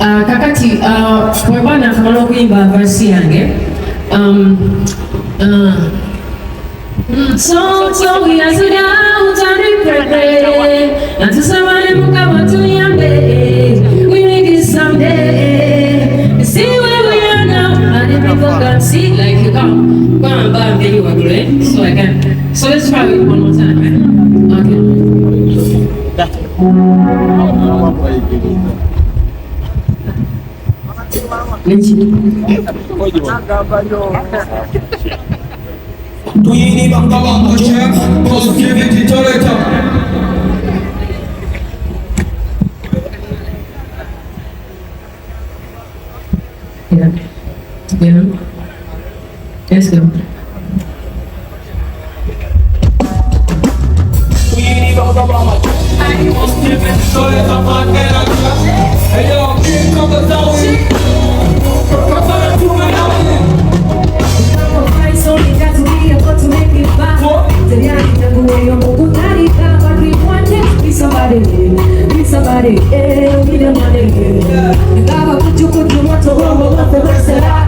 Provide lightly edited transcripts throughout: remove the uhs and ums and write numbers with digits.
kakati bwebana akamala okuyimba versi yange so wiyazira utandipere natusabane mukama tuyambe we make it someday see where we are now and if people can see like you come bam bam then you are great so I can so let's try it one more time okay Tuyini banga banga check, positivity toleto. Yeah. Let's go. Tuyini banga banga check, positivity toleto. Hey yo, Fik Fameica. Somebody, we don't want to hear. You gotta put you want to hold up the rest of that.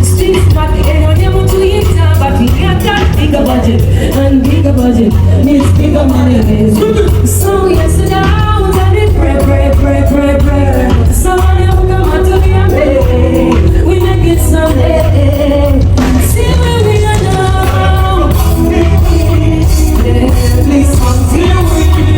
Streets, but the air, you want to eat, but we can't got bigger budget, and bigger budget means bigger money. So, yes, down, and it pray. Somebody will come out to be a baby. We make it someday. See where we are now. Please continue with me.